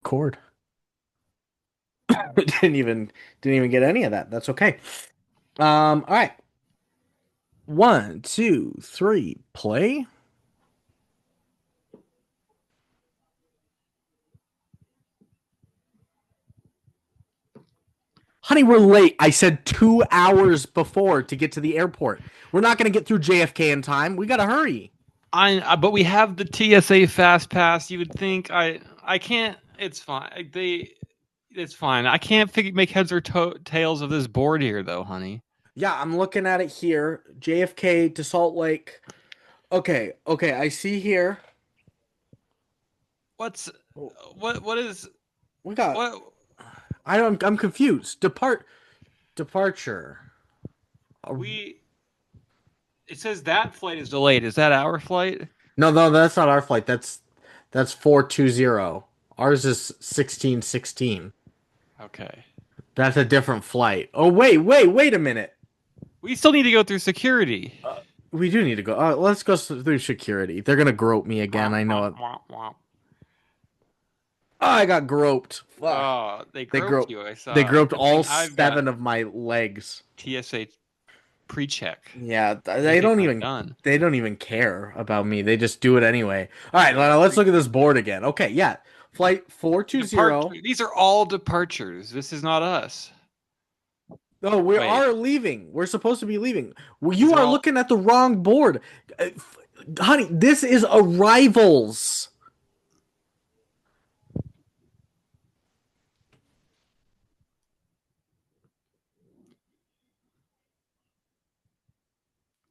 record. Didn't even get any of that. That's okay. All right. One, two, three, play. Honey, we're late. I said 2 hours before to get to the airport. We're not gonna get through JFK in time. We gotta hurry. But we have the TSA fast pass. You would think I can't. It's fine. It's fine. I can't make heads or tails of this board here, though, honey. Yeah, I'm looking at it here. JFK to Salt Lake. Okay, okay, I see here. What's what is We got what? I'm confused. Departure. We It says that flight is delayed. Is that our flight? No, no, that's not our flight. That's 420. Ours is 1616. Okay. That's a different flight. Oh, wait a minute. We still need to go through security. We do need to go. Let's go through security. They're gonna grope me again. I know it. Oh, I got groped. Fuck. Oh, they They groped groped. you. I They saw. groped Good thing all I've got seven of my legs. TSA pre-check. Yeah, They they think don't I'm even done. they don't even care about me. They just do it anyway. All right, now let's look at this board again. Okay, yeah. Flight 420. These are all departures. This is not us. No, we Wait, are leaving. We're supposed to be leaving. Well, these you are are all. looking at the wrong board. Honey, this is arrivals.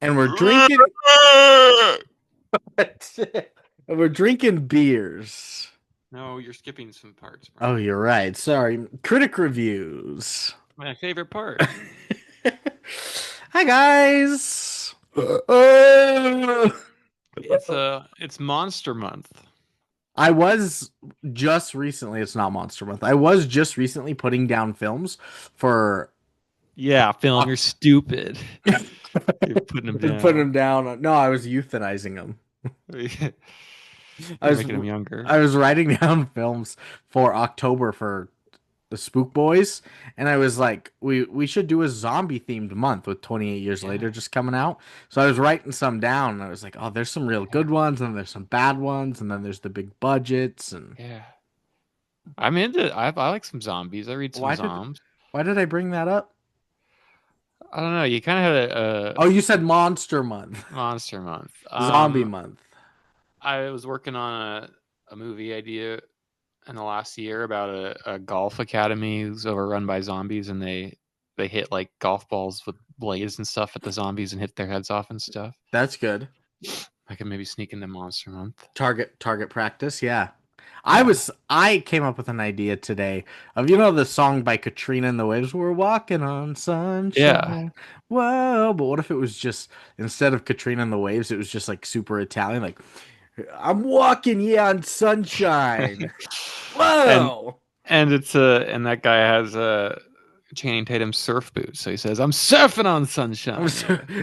And we're drinking and we're drinking beers. No, you're skipping some parts, Oh, Brian. you're right. Sorry. Critic reviews. My favorite part. Hi guys. Uh, It's Monster Month. I was just recently, it's not Monster Month. I was just recently putting down films for Yeah, film. uh, You're stupid. You're putting them putting them down. down. No, I was euthanizing them. You're I was making them younger. I was writing down films for October for the Spook Boys, and I was like, we should do a zombie themed month with 28 Years Later Yeah, just coming out. So I was writing some down, and I was like, oh, there's some real yeah, good ones, and there's some bad ones, and then there's the big budgets. And yeah. I'm into. I like some zombies. I read some why did zombies. why did I bring that up? I don't know. You kind of had Oh, you said Monster Month, a Monster Month. Zombie Month. I was working on a movie idea in the last year about a golf academy who's overrun by zombies, and they hit like golf balls with blades and stuff at the zombies and hit their heads off and stuff. That's good. I could maybe sneak into Monster Month. Target practice, yeah. Yeah, I came up with an idea today of the song by Katrina and the Waves, we're walking on yeah. sunshine. Whoa, but what if it was just instead of Katrina and the Waves, it was just like super Italian, like I'm walking yeah on sunshine. and Whoa. and that guy has Channing Tatum surf boots, so he says, "I'm surfing on I'm sunshine."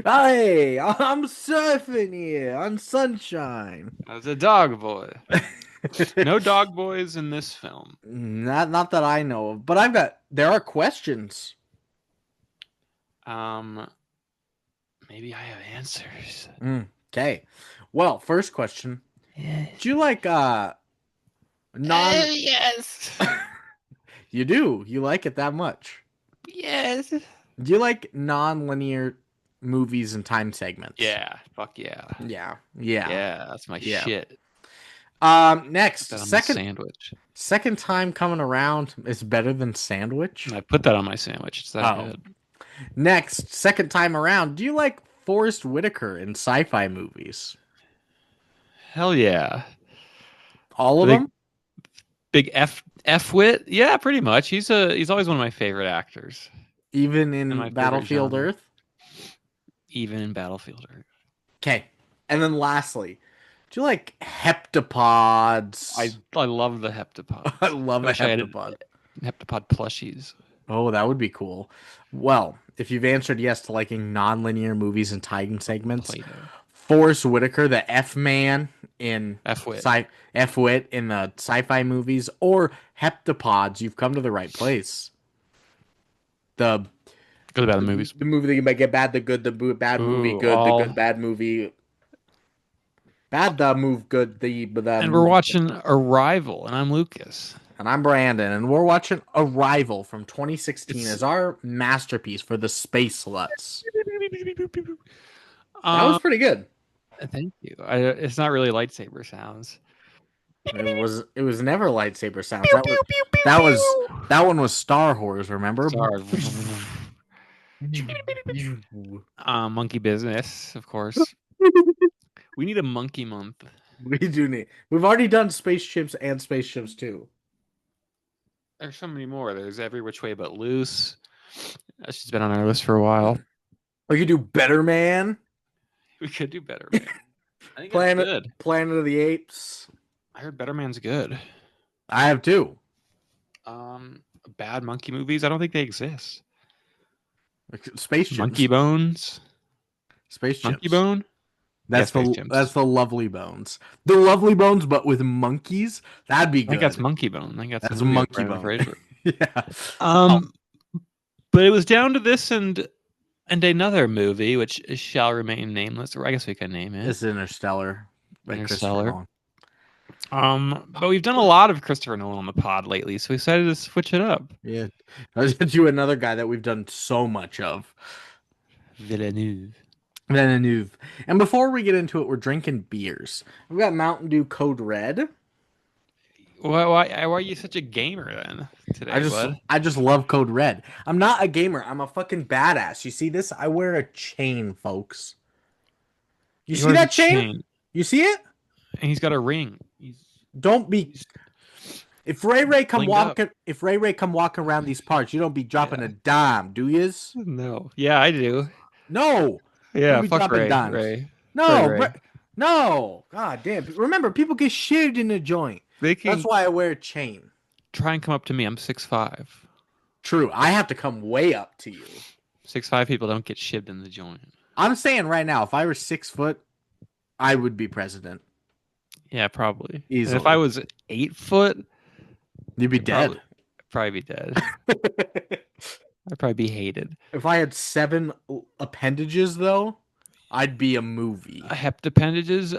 hey, I'm surfing here on sunshine. As a dog boy. No dog boys in this film. Not that I know of, but there are questions. Um, Maybe I have answers. Okay. Well, first question. Yeah. Do you like non Oh, yes. you do. You like it that much. Yes. Do you like non-linear movies and time segments? Yeah. Fuck yeah. Yeah. Yeah. Yeah. That's my Yeah. shit. Put Next, that on my second sandwich. second time coming around is better than sandwich. I put that on my sandwich. It's that Oh. good. Next, second time around, do you like Forrest Whitaker in sci-fi movies? Hell yeah. All The of them? big F wit. Yeah, pretty much. He's always one of my favorite actors Even and in my favorite Battlefield genre. Earth? Even in Battlefield Earth. Okay. And then lastly, do you like heptapods? I love the heptapod. I love I a wish I had heptapod. heptapod plushies. Oh, that would be cool. Well, if you've answered yes to liking non-linear movies and time segments, Play-Doh. Forrest Whitaker, the F man in F-wit. sci F wit in the sci-fi movies, or Heptapods, you've come to the right place. The Good about the movies. the movie that you might get bad, the good, bad movie, Ooh, good, the all. good, bad movie, bad, the move, good, the And we're move. watching Arrival, and I'm Lucas. And I'm Brandon, and we're watching Arrival from 2016 It's as our masterpiece for the space sluts. That was um. pretty good. Thank you. It's not really lightsaber sounds. It was never lightsaber sounds. Pew pew pew pew That was pew. that one was Star Wars, remember? Sorry. Monkey business, of course. We need a monkey month. We do need. We've already done spaceships and spaceships too. There's so many more. There's Every Which Way But Loose. She's been on our list for a while. We could do Better Man, We could do Better Man. I think that's Planet good. Planet of the Apes. I heard Better Man's good. I have two. Bad monkey movies. I don't think they exist. Space Monkey Gyms. Bones. Space Monkey Gyms. Bone. Yeah, That's Space that's Gyms. the Lovely Bones. The Lovely Bones, but with monkeys. That'd be I think that's good. Monkey Bone. I think that's a That's a movie with monkey Brendan bone. Fraser. Yeah. Oh, Um, but it was down to this and another movie, which shall remain nameless, or I guess we can name it it's Interstellar by Christopher Interstellar. Nolan. But we've done a lot of Christopher Nolan on the pod lately, so we decided to switch it up. Yeah. I was gonna do another guy that we've done so much of. Villeneuve. Villeneuve. And before we get into it, we're drinking beers. We've got Mountain Dew Code Red. Why are you such a gamer then I today, just bud? I just love Code Red. I'm not a gamer. I'm a fucking badass. You see this? I wear a chain, folks. You He see wears a that chain? chain, You see it? and he's got a ring. Don't be He's blinged up. If Ray Ray come walking around these parts, you don't be dropping Yeah. a dime, do yous? No. Yeah, I do. No. You don't Yeah, be fuck dropping Ray. dimes. Ray. No, Ray. no. God damn. Remember, people get shaved in the joint. They That's can why I wear a chain. try and come up to me. I'm 6'5". True. I have to come way up to you. 6'5" people don't get shivved in the joint. I'm saying right now, if I were 6 foot, I would be president. Yeah, probably. Easily. And if I was 8 foot, You'd be I'd dead. probably be dead. I'd probably be hated. If I had 7 appendages, though, I'd be a movie. Heptapendages.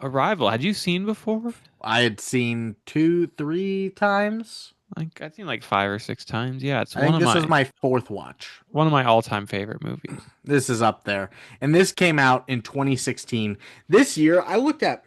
Arrival. Had you seen before? I had seen 2, 3 times. Like I've seen like 5 or 6 times. Yeah, it's I think this was my 4th watch. one of my all-time favorite movies. This is up there. And this came out in 2016. This year, I looked at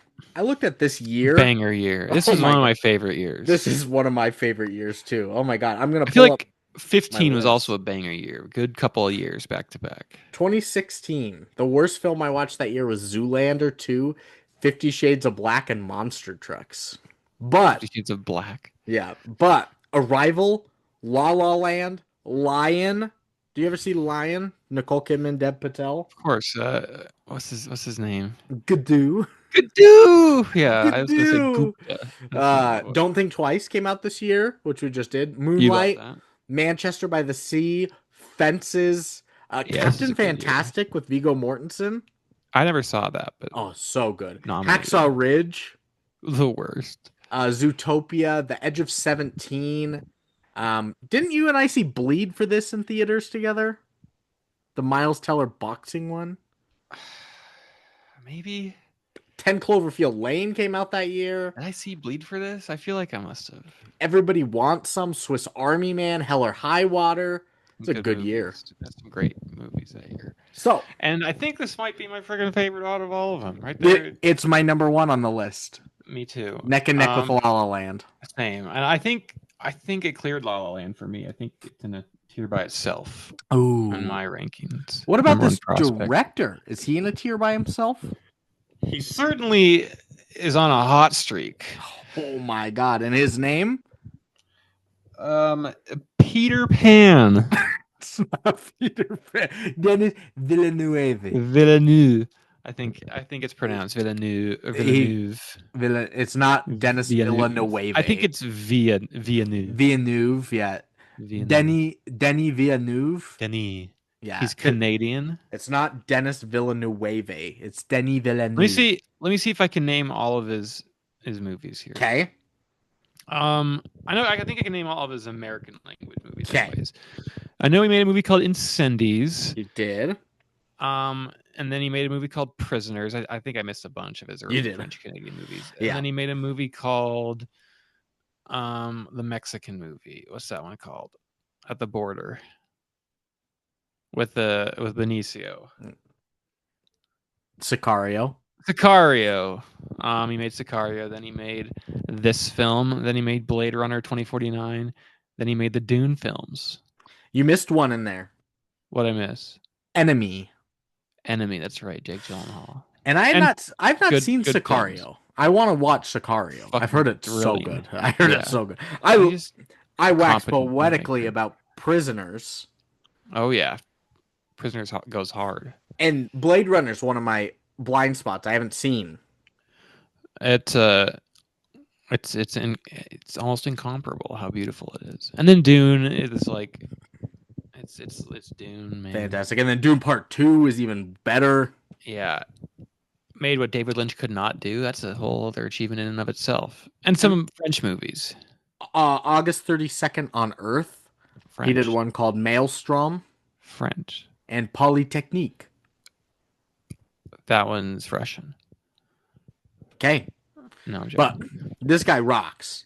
this year. Banger year. This Oh is my one of God. my favorite years. This is one of my favorite years too. Oh my God. I'm going I to feel pull up like 15 my was list. also a banger year. Good couple of years back to back. 2016. The worst film I watched that year was Zoolander 2, 50 Shades of Black, and Monster Trucks. But 50 Shades of Black. yeah, but Arrival, La La Land, Lion. Do you ever see Lion? Nicole Kidman, Deb Patel. Of course. What's his name? Gadoo. Gadoo. Yeah, I was gonna say Gadoo. Gupta. That's not what it was. Don't Think Twice came out this year, which we just did. You love Moonlight, that. Manchester by the Sea, Fences, Yeah, this is Captain a good year. Fantastic with Viggo Mortensen. I never saw that, but Oh, so good. Nominated. Hacksaw Ridge, the worst. Zootopia, The Edge of 17. Didn't you and I see Bleed for this in theaters together? The Miles Teller boxing one. Maybe. 10 Cloverfield Lane came out that year. Did I see Bleed for this? I feel like I must have. Everybody Wants Some, Swiss Army Man, Hell or High Water. It's a good movies. year. That's some great movies that year. So, And I think this might be my freaking favorite out of all of them. Right there. it's my number 1 on the list. Me too. Neck and neck with La La Land. Same. And I think it cleared La La Land for me. I think it's in a tier by itself Oh. in my rankings. What about Number this one prospect. director? Is he in a tier by himself? He certainly is on a hot streak. Oh my God. And his name? Peter Pan. It's not Peter Pan. Dennis Villeneuve. Villeneuve. I think it's pronounced Villeneuve or Villeneuve. It's not Dennis Villeneuve. I think it's Villeneuve. Villeneuve, yeah. Villeneuve. Denny Villeneuve. Denis. Yeah. He's Canadian. It's not Dennis Villeneuve. It's Denis Let me Villeneuve. see. Let me see if I can name all of his movies here. Okay. I know. I think I can name all of his American language movies. Okay. Anyways, I know he made a movie called Incendies. You did. And then he made a movie called Prisoners. I think I missed a bunch of his You early did. French Canadian movies. And Yeah. then he made a movie called the Mexican movie. What's that one called? At the border with Benicio. Sicario. Sicario. He made Sicario. Then he made this film. Then he made Blade Runner 2049. Then he made the Dune films. You missed one in there. What I miss? Enemy. Enemy. That's right. Jake Gyllenhaal. And And I've not good seen films. Sicario. I want to watch Sicario. I've heard Fucking it's so thrilling. good. I heard Yeah. it's so good. He's just I a wax competent poetically filmmaker. about Prisoners, Oh yeah, Prisoners goes hard. and Blade Runner's one of my blind spots I haven't seen. It it's almost incomparable how beautiful it is. And then Dune is like it's Dune, man. Fantastic. And then Dune Part 2 is even better. Yeah, made what David Lynch could not do. That's a whole other achievement in and of itself. And some French movies. August 32nd on Earth. He did French. one called Maelstrom French. and Polytechnique. That one's Russian. Okay. No, I'm But joking. this guy rocks.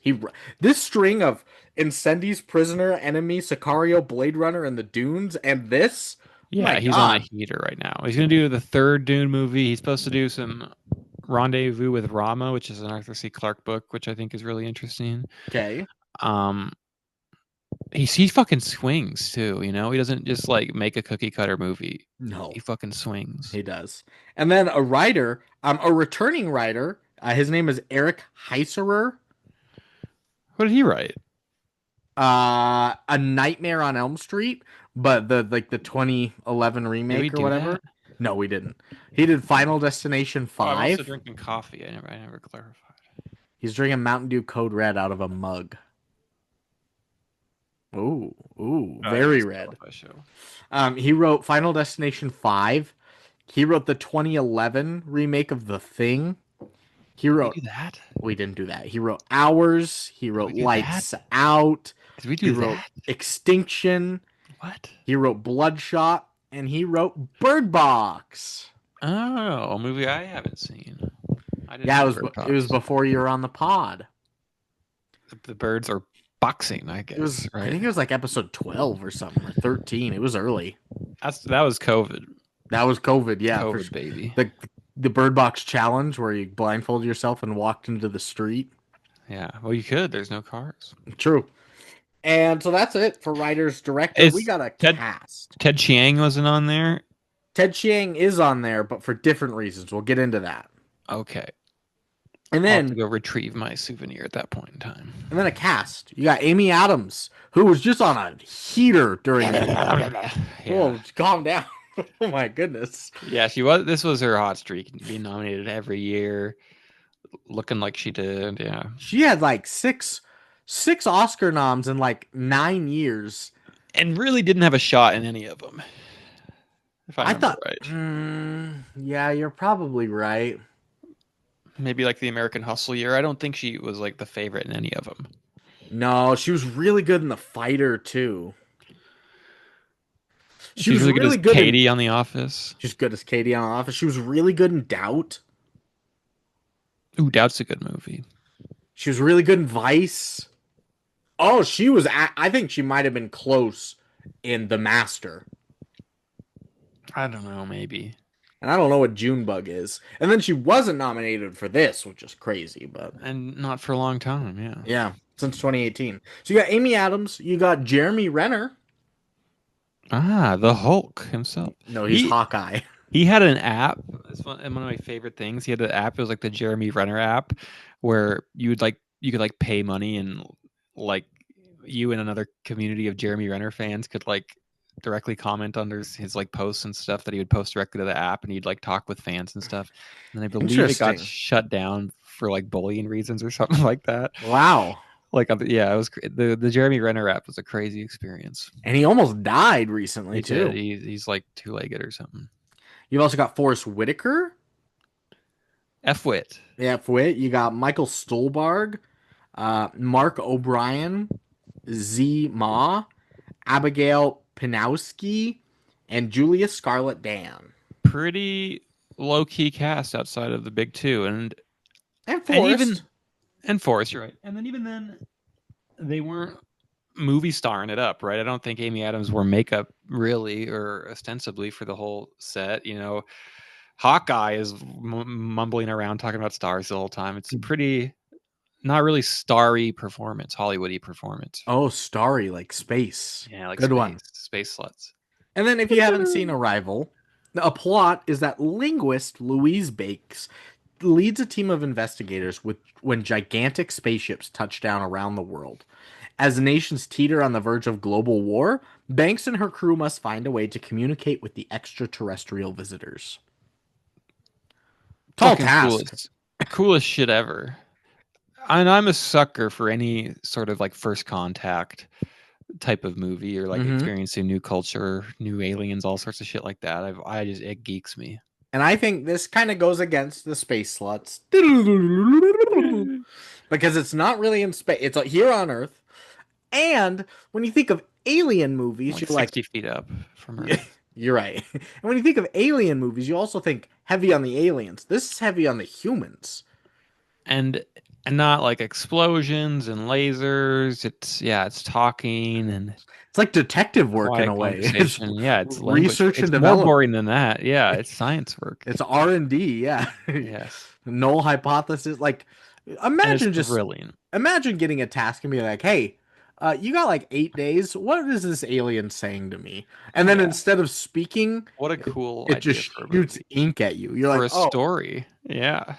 This string of Incendies, Prisoner, Enemy, Sicario, Blade Runner, and the Dunes, and this. Yeah, My he's on a God. heater right now. He's gonna do the third Dune movie. He's supposed to do some Rendezvous with Rama, which is an Arthur C. Clarke book, which I think is really interesting. Okay. Um, he fucking swings too. You know, he doesn't just like make a cookie cutter movie. No, He fucking swings. he does. And then a writer, a returning writer. His name is Eric Heiserer. What did he write? A Nightmare on Elm Street, but the 2011 Did we remake or do whatever. that? No, we didn't. He did Final Destination Oh, I'm also 5. drinking coffee. I never clarified. He's drinking Mountain Dew Code Red out of a mug. Ooh, very red. Show. He wrote Final Destination 5. He wrote the 2011 remake of The Thing. He wrote. Did we do that? We didn't do that. He wrote Hours. He wrote we do Lights Out. Did we He do wrote that? Extinction. What? He wrote Bloodshot, and he wrote Bird Box. Oh, a movie I haven't seen. I didn't Yeah, know it was before you were on the pod. the birds are boxing, I guess. It was, right? I think it was like episode 12 or something, or 13. It was early. That was COVID. That was COVID, yeah. COVID, baby. The Bird Box challenge where you blindfold yourself and walked into the street. Yeah, well, you could. There's no cars. True. And so that's it for writers director. We got a cast. Ted Chiang wasn't on there. Ted Chiang is on there, but for different reasons. We'll get into that. Okay. And I'll have then to go retrieve my souvenir at that point in time. And then a cast. You got Amy Adams, who was just on a heater during it. Yeah. Whoa, calm down. Oh my goodness. Yeah, she was. This was her hot streak, being nominated every year, looking like she did. Yeah, She had like six Oscar noms in like 9 years. and really didn't have a shot in any of them. If I remember right. Yeah, you're probably right. Maybe like the American Hustle year. I don't think she was like the favorite in any of them. No, she was really good in The Fighter too. She was really good as Katie on The Office. She's good as Katie on The Office. She was really good in Doubt. Ooh, Doubt's a good movie. She was really good in Vice. Oh, she was. I think she might have been close in The Master. I don't know, maybe. And I don't know what Junebug is. And then she wasn't nominated for this, which is crazy, but And not for a long time, yeah. Yeah, since 2018. So you got Amy Adams, you got Jeremy Renner. Ah, the Hulk himself. No, he's Hawkeye. He had an app. It's one of my favorite things. He had an app. It was like the Jeremy Renner app, where you could like pay money, and like you and another community of Jeremy Renner fans could like directly comment under his like posts and stuff that he would post directly to the app, and he'd like talk with fans and stuff. And I believe it got shut down for like bullying reasons or something like that. Wow. Like, yeah, it was the Jeremy Renner rap was a crazy experience. And he almost died recently He did. too. He's like two-legged or something. You've also got Forrest Whitaker. F-wit. Yeah, Fwit. You got Michael Stolbarg, Mark O'Brien, Z Ma, Abigail Pinowski, and Julia Scarlett Dan. Pretty low-key cast outside of the big two, And and Forrest. even and Forrest, you're right. And then even then, they weren't movie starring it up, right? I don't think Amy Adams wore makeup really or ostensibly for the whole set. Hawkeye is mumbling around talking about stars the whole time. It's a pretty not really starry performance, Hollywoody performance. Oh, starry like space. Yeah, like Good one. space sluts. And then if you haven't seen Arrival, a plot is that linguist Louise Bakes leads a team of investigators when gigantic spaceships touch down around the world. As the nations teeter on the verge of global war, Banks and her crew must find a way to communicate with the extraterrestrial visitors. Tall Fucking task. coolest shit ever. And I'm a sucker for any sort of like first contact type of movie or like Mm-hmm. experiencing new culture, new aliens, all sorts of shit like that. It geeks me. And I think this kind of goes against the space sluts because it's not really in space. It's here on Earth. And when you think of alien movies, Like you're like, 60 feet up from Earth. you're right. And when you think of alien movies, you also think heavy on the aliens. This is heavy on the humans. And not like explosions and lasers. It's talking and It's like detective work in quiet a way. It's conversation. Yeah, it's language. research It's and more development. boring than that. Yeah, it's science work. It's R&D. Yeah. Yes. Null hypothesis. Like, And it's imagine just thrilling. imagine getting a task and be like, "Hey, you got like 8 days. What is this alien saying to me?" And then Yeah. instead of speaking, What a it, cool it idea just for a shoots movie. ink at you. You're For like, a "Oh, story. Yeah.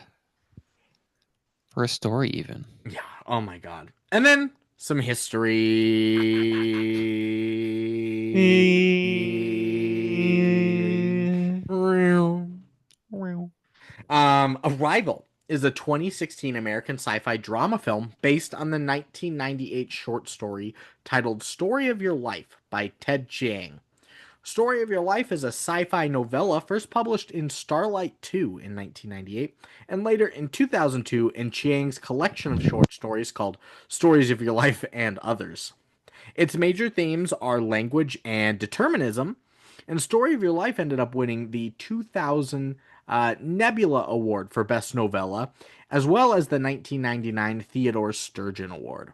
For a story even. yeah. Oh my god." And then some history. Arrival is a 2016 American sci-fi drama film based on the 1998 short story titled Story of Your Life by Ted Chiang. Story of Your Life is a sci-fi novella first published in Starlight 2 in 1998 and later in 2002 in Chiang's collection of short stories called Stories of Your Life and Others. Its major themes are language and determinism, and Story of Your Life ended up winning the 2000 Nebula Award for Best Novella, as well as the 1999 Theodore Sturgeon Award.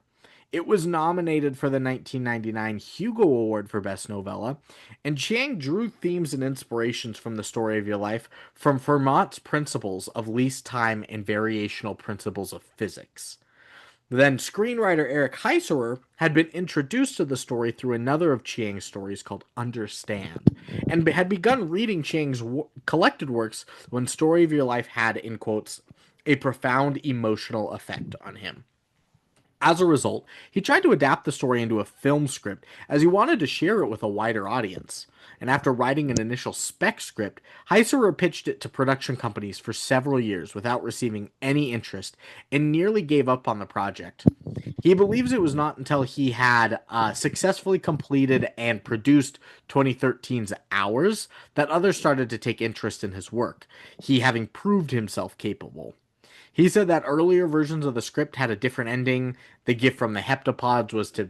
It was nominated for the 1999 Hugo Award for Best Novella, and Chiang drew themes and inspirations from the Story of Your Life from Fermat's principles of least time and variational principles of physics. Then screenwriter Eric Heiserer had been introduced to the story through another of Chiang's stories called Understand, and had begun reading Chiang's collected works when Story of Your Life had, in quotes, a profound emotional effect on him. As a result, he tried to adapt the story into a film script as he wanted to share it with a wider audience. And after writing an initial spec script, Heiserer pitched it to production companies for several years without receiving any interest and nearly gave up on the project. He believes it was not until he had successfully completed and produced 2013's Hours that others started to take interest in his work, he having proved himself capable. He said that earlier versions of the script had a different ending. The gift from the heptapods was to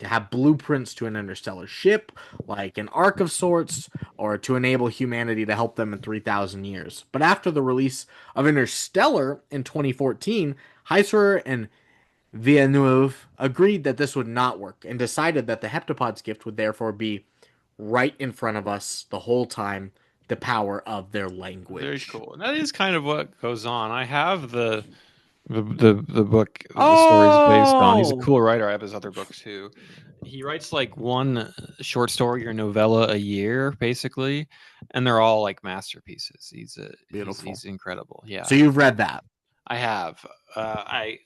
have blueprints to an interstellar ship, like an ark of sorts, or to enable humanity to help them in 3,000 years. But after the release of Interstellar in 2014, Heiser and Villeneuve agreed that this would not work and decided that the heptapods gift would therefore be right in front of us the whole time, the power of their Very language. cool. And that is kind of what goes on. I have the book that the story is based on. He's a Oh, cool writer. I have his other book too. He writes like one short story or novella a year, basically, and they're all like masterpieces. beautiful. He's incredible. Yeah, So you've read that. I have. I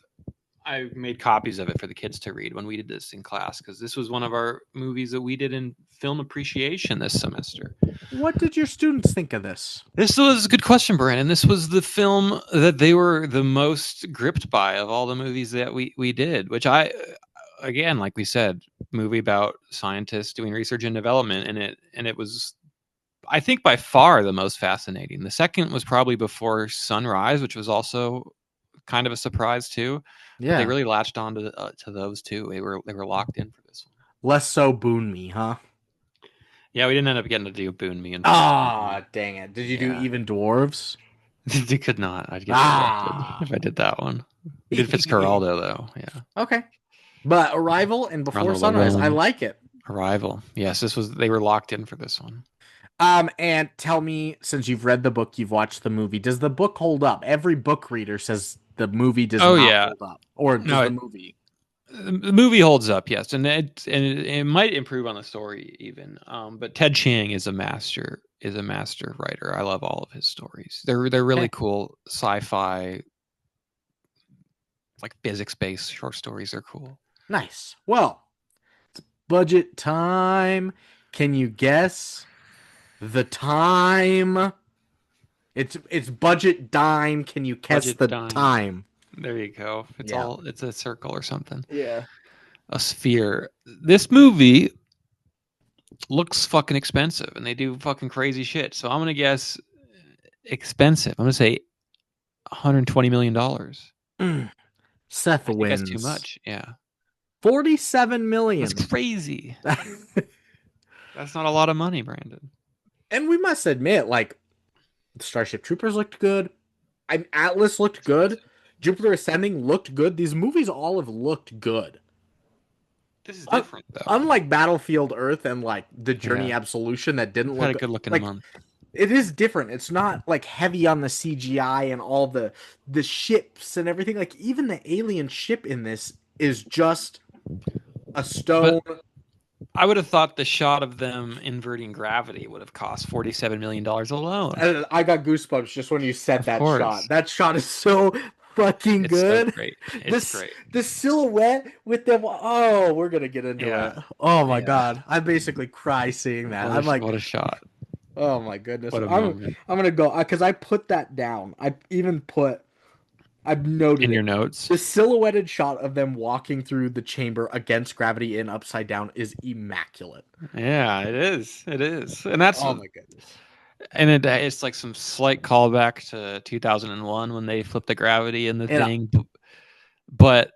I made copies of it for the kids to read when we did this in class, because this was one of our movies that we did in film appreciation this semester. What did your students think of this? This was a good question, Brandon. This was the film that they were the most gripped by of all the movies that we did, which again, like we said, movie about scientists doing research and development, and it was, I think, by far the most fascinating. The second was probably Before Sunrise, which was also kind of a surprise too. But they Yeah. really latched on to those two. They were locked in for this one. Less so Boon Me, huh? Yeah, we didn't end up getting to do Boon Me, unfortunately. Ah, dang it. Did you do Yeah, Even Dwarves? you could not. I'd get rejected Ah. if I did that one. We did Fitzcarraldo though. Yeah, Okay. But Arrival and Before Ronald Sunrise, I Llewellyn, like it. Arrival. Yes, they were locked in for this one. And tell me, since you've read the book, you've watched the movie, does the book hold up? Every book reader says the movie does Oh not yeah, hold up. Or does no, the movie? the movie holds up, yes, and it might improve on the story even. But Ted Chiang is a master writer. I love all of his stories. They're really Okay. cool sci-fi, like physics-based short stories. Are cool. Nice. Well, budget time. Can you guess the time? It's budget dime. Can you guess Budget the dime. time? There you go. Yeah. It's a circle or something. Yeah. A sphere. This movie looks fucking expensive, and they do fucking crazy shit. So I'm gonna guess expensive. I'm gonna say $120 million. Seth I think that's too wins. much. Yeah, 47 that's million. crazy. That's not a lot of money, Brandon. And we must admit, like, Starship Troopers looked good. Atlas looked good. Expensive. Jupiter Ascending looked good. These movies all have looked good. This is Un- different though. Unlike Battlefield Earth and like the Journey Yeah, Absolution that didn't I've had look a good. good look in a Like month. it is different. It's not like heavy on the CGI and all the ships and everything. Like even the alien ship in this is just a But stone. I would have thought the shot of them inverting gravity would have cost $47 million alone. And I got goosebumps just when you said Of that shot. course, That shot is so fucking it's so good. great. It's This great. the silhouette with them. Oh, we're gonna get into Yeah, it. Oh my yeah. god, I basically cry seeing that. I'm like, What a shot. oh my goodness. What a moment. I'm gonna go because I put that down. I've noted In your it. notes. The silhouetted shot of them walking through the chamber against gravity and upside down is immaculate. Yeah, it is. It is. And that's Oh my goodness. it's like some slight callback to 2001 when they flipped the gravity in the And thing, but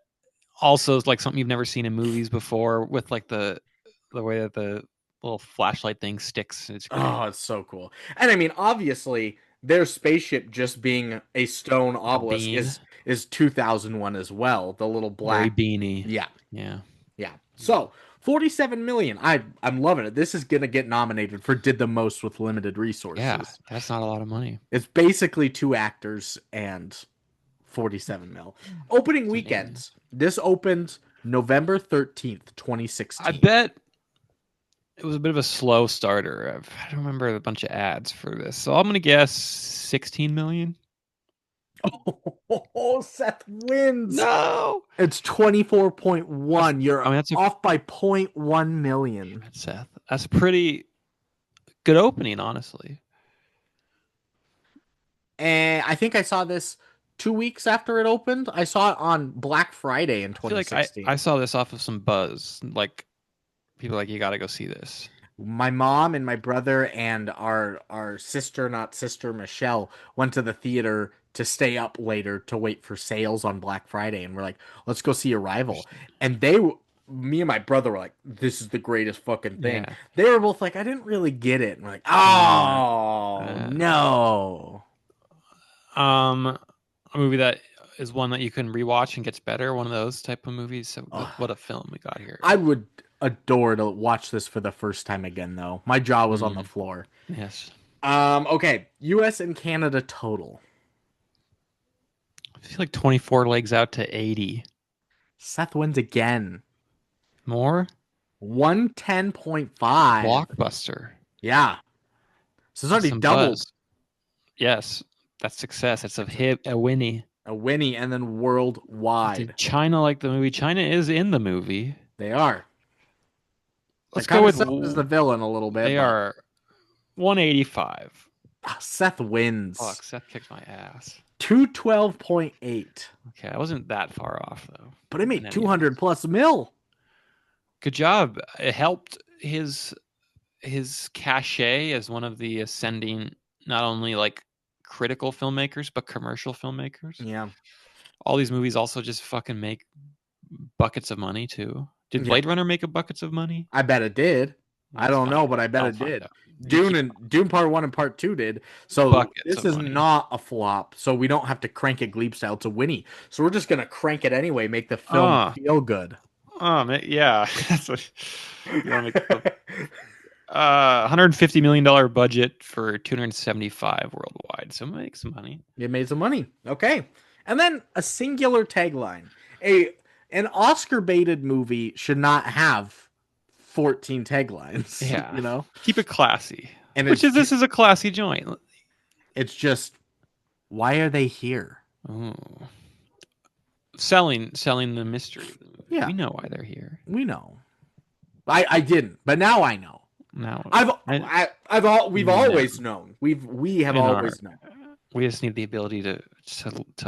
also it's like something you've never seen in movies before with like the way that the little flashlight thing sticks. It's great. oh, it's so cool. And I mean, obviously, their spaceship just being a stone A obelisk bean, is 2001 as well. The little very black. beanie. Yeah, Yeah. yeah. So 47 million. I'm loving it. This is gonna get nominated for did the most with limited Yeah, resources. that's not a lot of money. It's basically two actors and 47 mil. Opening It's amazing. weekends. This opened November 13th, I 2016. bet it was a bit of a slow starter. I don't remember a bunch of ads for this, so I'm gonna guess 16 million. Oh, Seth wins. No, It's 24.1. You're I mean that's a off by point 0.1 million. Seth. That's a pretty good opening, honestly. And I think I saw this 2 weeks after it opened. I saw it on Black Friday in I feel like I 2016. saw this off of some buzz. Like people like you got to go see this. My mom and my brother and our sister, not sister Michelle, went to the theater to stay up later to wait for sales on Black Friday, and we're like, let's go see Arrival. And me and my brother were like, this is the greatest fucking thing. Yeah. They were both like, I didn't really get it. And we're like, Uh, oh uh, no. a movie that is one that you can rewatch and gets better. One of those type of movies. So what a film we got here. I would adore to watch this for the first time again, though. My jaw was on the floor. Yes. Okay, U.S. and Canada total. I feel like 24 legs out to 80. Seth wins again. More 110.5. blockbuster. Yeah. So it's already Some doubled. buzz. Yes, that's success. It's a hit, a Winnie. A Winnie, and then worldwide. Did China like the movie? China is in the movie. They are. They're Let's go kind of with set up as the villain a little bit, they but are 185. Seth wins. Fuck, Seth kicked my ass. 212.8. Okay, I wasn't that far off though. But it In made any 200 event, plus mil. good job. It helped his cachet as one of the ascending, not only like critical filmmakers but commercial filmmakers. Yeah. All these movies also just fucking make buckets of money too. Did Yeah. Blade Runner make a buckets of money? I bet it did. I Let's don't find know, but out. I bet I'll it find did. out. You keep Dune Part 1 and Part 2 did. So buckets this of is money. not a flop. So we don't have to crank it Gleep style. It's a Winnie. So we're just gonna crank it anyway, make the film Oh, feel good. yeah. That's what you want to make the $150 million budget for 275 worldwide. So make some money. It made some money. Okay. And then a singular tagline. A an Oscar baited movie should not have 14 taglines, Yeah. you know? Keep it classy. And Which is this is a classy joint. it's just why are they here? Ooh. Selling the mystery of the movie. Yeah, We know why they're here. we know. I didn't, but now I know. Now We've you know. always known. We have In always known. we just need the ability to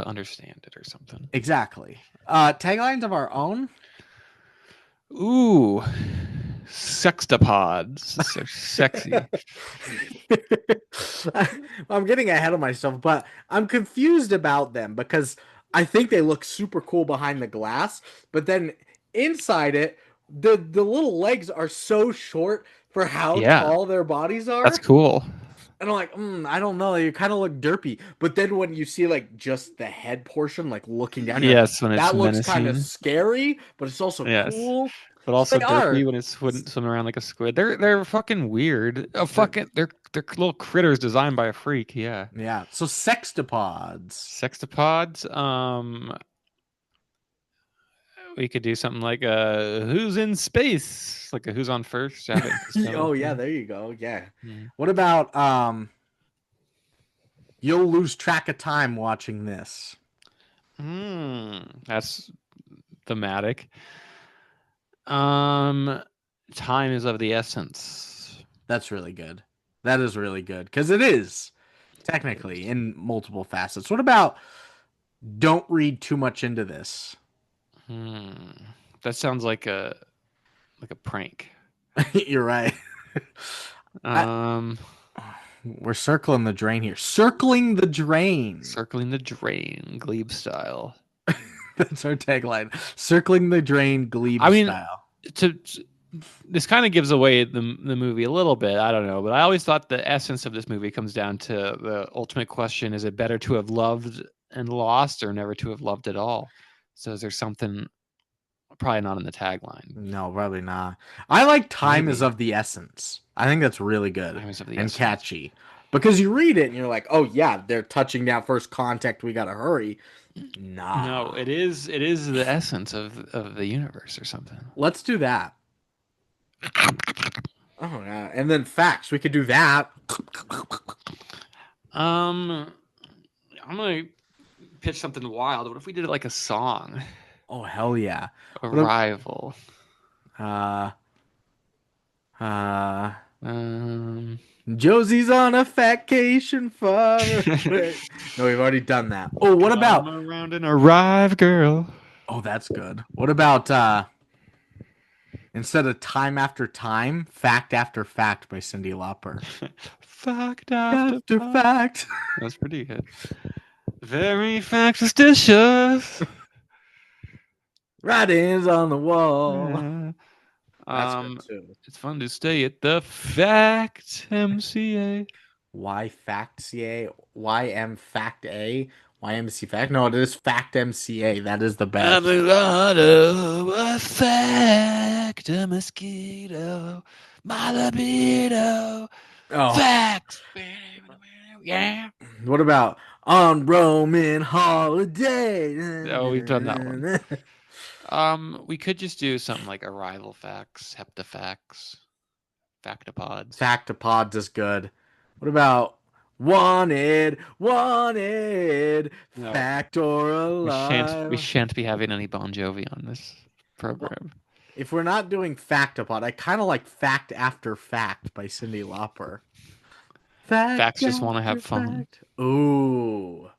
understand it or something. Exactly. Taglines of our own. Ooh, sextapods. So sexy. I'm getting ahead of myself, but I'm confused about them because I think they look super cool behind the glass, but then inside it, the little legs are so short for how Yeah, tall their bodies that's are. cool. And I'm like, I don't know. You kind of look derpy. But then when you see like just the head portion, like looking down, you're like, Yes, when it's that looks kind of menacing. scary, but it's also Yes, cool. but So also they are. derpy when it's swimming around like a squid. They're fucking weird. They're little critters designed by a freak. Yeah. Yeah. So sextapods. Sextapods. We could do something like who's in space, like a who's on first. Have it Oh yeah, systematically. there you go. Yeah. Yeah. What about you'll lose track of time watching this. That's thematic. Time is of the essence. That's really good. That is really good because it is technically in multiple facets. What about don't read too much into this? Hmm. That sounds like a prank. You're right. I, Um, we're circling the drain here. Circling the drain. circling the drain, Glebe style. That's our tagline. Circling the drain, Glebe I mean, style. This kind of gives away the movie a little bit. I don't know, but I always thought the essence of this movie comes down to the ultimate question: is it better to have loved and lost, or never to have loved at all? So is there something probably not in the tagline? No, probably not. I like time is Maybe. of the essence. I think that's really good Time is of the and essence. catchy. Because you read it and you're like, oh yeah, they're touching that first contact. We gotta hurry. No, Nah. it is the essence of the universe or something. Let's do that. Oh yeah. And then facts. We could do that. I'm gonna pitch something wild. What if we did it like a song? Oh hell yeah. What a- Arrival. uh uh Um, Josie's on a vacation far away. No, we've already done that. Oh, what about come around and arrive, girl. oh that's good. What about instead of time after time, fact after fact by Cyndi Lauper. Fact after After fact. fact. That's pretty good. Very factitious. Writings on the wall. Yeah. That's good too. It's fun to stay at the Fact MCA. Y Fact CA, YM Fact A, YMC Fact. No, it is Fact MCA. That is the I'm best. a lot of a fact, a mosquito, my libido, Oh, facts. Yeah. what about on Roman holiday? Oh, we've done that one. We could just do something like arrival facts, heptafacts, factopods. Factopods is good. What about Wanted, wanted, No, fact or a we lie. shan't be having any Bon Jovi on this Well, program. if we're not doing fact upon, I kind of like Fact After Fact by Cyndi Lauper. Fact Facts just want to have after fun. fact. Ooh.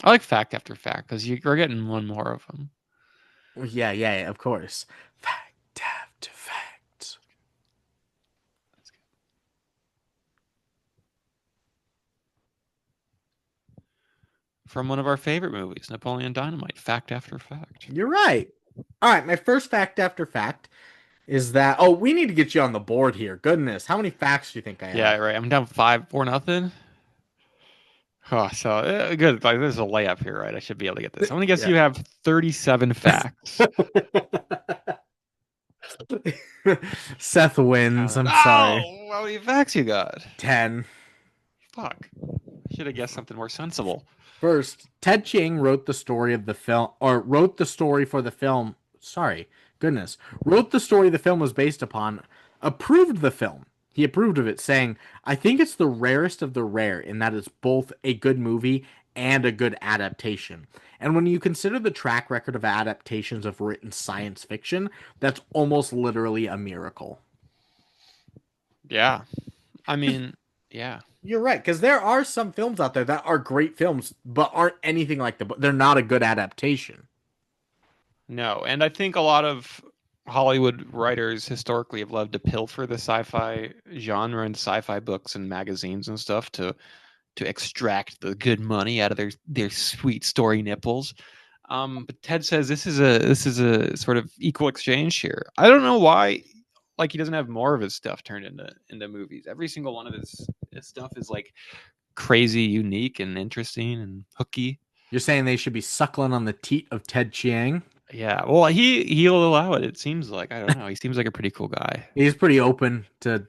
I like fact after fact because you're getting one more of them. Yeah, yeah, yeah, of course. Fact after fact. From one of our favorite movies, Napoleon Dynamite. Fact after fact. You're right. All right, my first fact after fact is that. Oh, we need to get you on the board here. Goodness, how many facts do you think I Yeah, have? right. I'm down 5-4-0. Oh, so good. Like this is a layup here, right? I should be able to get this. I'm gonna guess Yeah. you have 37 facts. Seth wins. I'm sorry. Oh, how many facts you got? 10. Fuck. I should have guessed something more sensible. First, Ted Chiang wrote the story of the film, or wrote the story for the film. Sorry, goodness. Wrote the story the film was based upon, approved the film. He approved of it, saying, I think it's the rarest of the rare in that it's both a good movie and a good adaptation. And when you consider the track record of adaptations of written science fiction, that's almost literally a miracle. Yeah. I mean, yeah. You're right, because there are some films out there that are great films, but aren't anything like the book. They're not a good adaptation. No, and I think a lot of Hollywood writers historically have loved to pilfer the sci-fi genre and sci-fi books and magazines and stuff to extract the good money out of their sweet story nipples. But Ted says this is a sort of equal exchange here. I don't know why, like he doesn't have more of his stuff turned into movies. Every single one of his stuff is like crazy, unique, and interesting and hooky. You're saying they should be suckling on the teat of Ted Chiang? Yeah, well, he'll allow it. It seems like I don't know. He seems like a pretty cool guy. He's pretty open to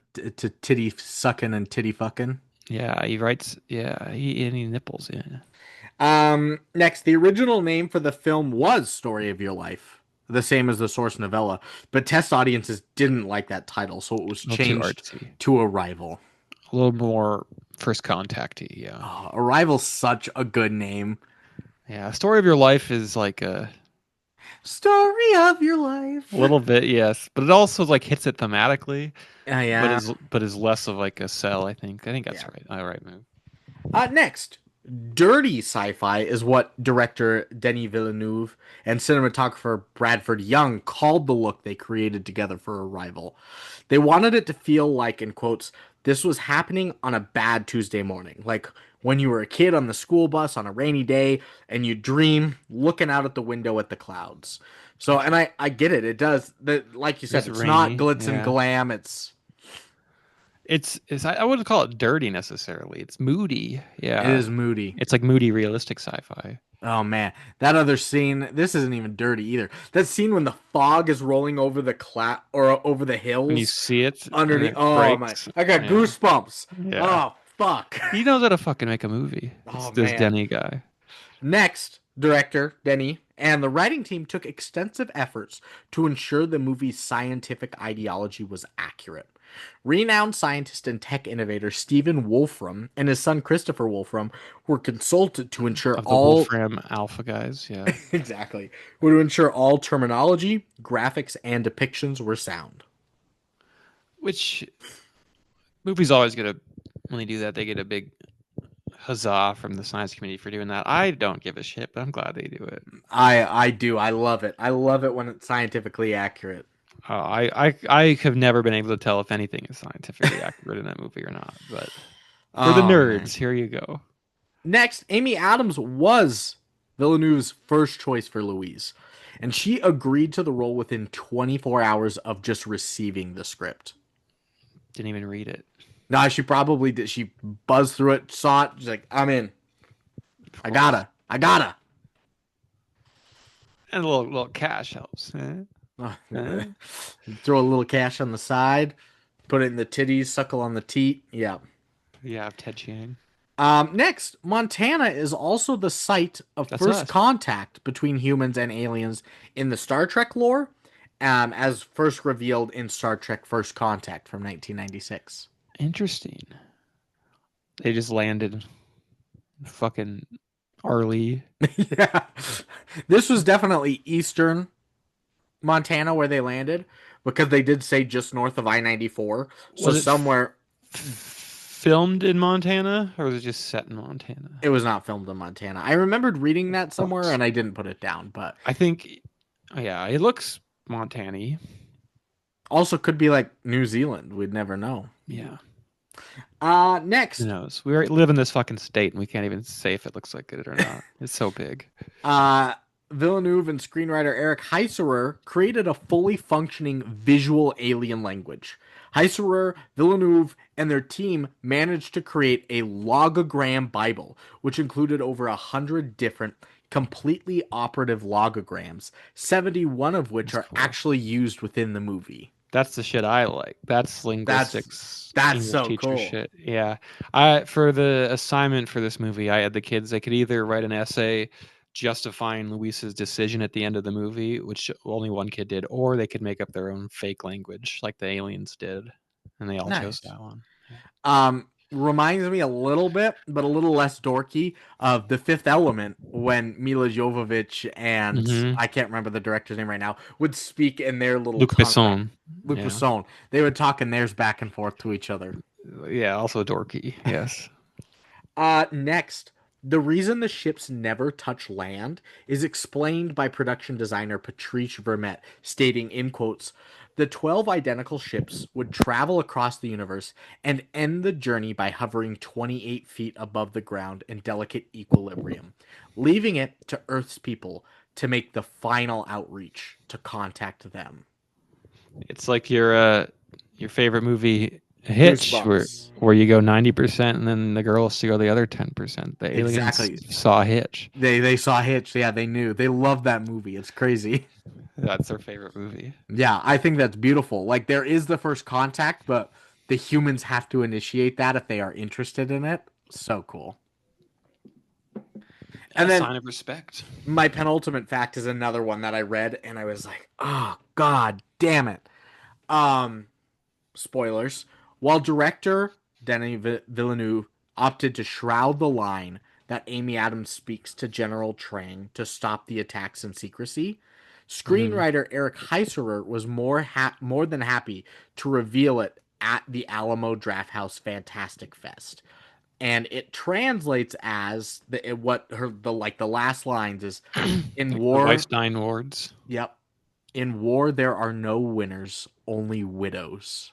titty sucking and titty fucking. Yeah, he writes. Yeah, he nipples. Yeah, Next, the original name for the film was Story of Your Life, the same as the source novella, but test audiences didn't like that title, so it was a little too changed artsy, to Arrival. a little more first contacty. Yeah, Oh, Arrival's such a good name. yeah. Story of your life is like a Story of Your Life. little bit, yes, but it also like hits it thematically, Yeah, but is less of like a sell. I think that's yeah. right. All right, move. Next, dirty sci-fi is what director Denis Villeneuve and cinematographer Bradford Young called the look they created together for Arrival. They wanted it to feel like, in quotes, this was happening on a bad Tuesday morning, like when you were a kid on the school bus on a rainy day and you dream looking out at the window at the clouds. So, and I get it. It does that, like you said. It's It's not rainy. glitz and Yeah, glam. It's it's I wouldn't call it dirty necessarily. It's moody. it Yeah, is moody. it's like moody, realistic sci-fi. Oh man, that other scene. This isn't even dirty either. That scene when the fog is rolling over the or over the When you hills see it and underneath. it Oh my, breaks. I got Yeah. goosebumps. Yeah. Oh fuck. He knows how to fucking make a movie. Oh This man. Denny guy. Next, director Denny and the writing team took extensive efforts to ensure the movie's scientific ideology was accurate. Renowned scientist and tech innovator Stephen Wolfram and his son Christopher Wolfram were consulted to ensure Of the all Wolfram Alpha guys, yeah. exactly were to ensure all terminology, graphics, and depictions were sound. Which movies always get a when they do that, they get a big huzzah from the science community for doing that. I don't give a shit, but I'm glad they do it. I do. I love it. I love it when it's scientifically accurate. I have never been able to tell if anything is scientifically accurate in that movie or not. But for the Oh man. nerds, here you go. Next, Amy Adams was Villeneuve's first choice for Louise, and she agreed to the role within 24 hours of just receiving the script. Didn't even read it. No, she probably did. She buzzed through it, saw it. She's like, "I'm in. Of I course. gotta. I gotta." And a little cash helps. Eh? Eh? Throw a little cash on the side, put it in the titties, suckle on the teat. Yeah. Yeah, Ted Chiang. Next, Montana is also the site of That's first us. contact between humans and aliens in the Star Trek lore, as first revealed in Star Trek First Contact from 1996. Interesting. They just landed. Fucking Arlie. Yeah. This was definitely eastern Montana where they landed because they did say just north of I-94. So Was it somewhere filmed in Montana or was it just set in Montana? it was not filmed in Montana. I remembered reading that somewhere Sucks. and I didn't put it down, but I think, yeah, it looks Montana-y. also could be like New Zealand. We'd never know. Yeah. Who Next, knows? We live in this fucking state and we can't even say if it looks like it or not. It's so big. uh, Villeneuve and screenwriter Eric Heiserer created a fully functioning visual alien language. Heiserer, Villeneuve, and their team managed to create a logogram Bible, which included over 100 different, completely operative logograms, 71 of which That's are cool. actually used within the movie. That's the shit I like. That's That's linguistics, that's English so teacher cool. shit. Yeah. I for the assignment for this movie, I had the kids. They could either write an essay justifying Luis's decision at the end of the movie, which only one kid did, or they could make up their own fake language, like the aliens did, and they all chose Nice. that one. Yeah. Reminds me a little bit, but a little less dorky of The Fifth Element when Mila Jovovich and Mm-hmm. I can't remember the director's name right now would speak in their little Luc tongue back. Besson. Luc Yeah. Besson. They would talk in theirs back and forth to each other. Yeah. Also dorky. Yes. Next, the reason the ships never touch land is explained by production designer Patrice Vermette, stating in quotes, the 12 identical ships would travel across the universe and end the journey by hovering 28 feet above the ground in delicate equilibrium, leaving it to Earth's people to make the final outreach to contact them. It's like your favorite movie Hitch, Goosebumps. where you go 90% and then the girls to go the other 10%. The aliens Exactly. saw Hitch. They saw Hitch. Yeah, they knew. They love that movie. It's crazy. That's their favorite movie. Yeah, I think that's beautiful. Like there is the first contact, but the humans have to initiate that if they are interested in it. So cool. And A then sign of respect. my penultimate fact is another one that I read and I was like, "Oh god, damn it." Um spoilers. While director Denis Villeneuve opted to shroud the line that Amy Adams speaks to General Trang to stop the attacks in secrecy, Mm-hmm. screenwriter Eric Heiserer was more than happy to reveal it at the Alamo Drafthouse Fantastic Fest. And it translates as what her the last lines is in Like the war. Weisstein Wards. Yep, in war there are no winners, only widows.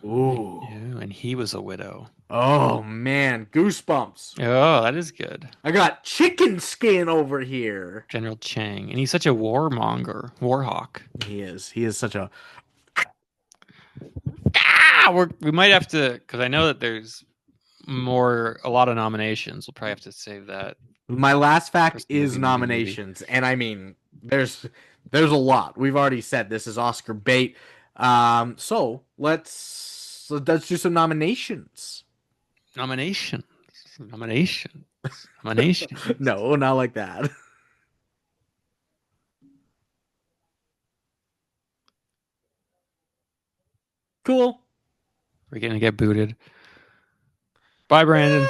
Ooh. Ooh, and he was a widow. Oh man, goosebumps. Oh, that is good. I got chicken skin over here. General Chang. And he's such a warmonger, warhawk. He is. He is such a We might have to, because I know that there's a lot of nominations. We'll probably have to save that my last for fact some is movie. nominations. And I mean there's a lot. We've already said this is Oscar bait. So let's do some nominations. Nominations. Nominations. Nominations. No, not like that. Cool. We're gonna get booted. Bye, Brandon.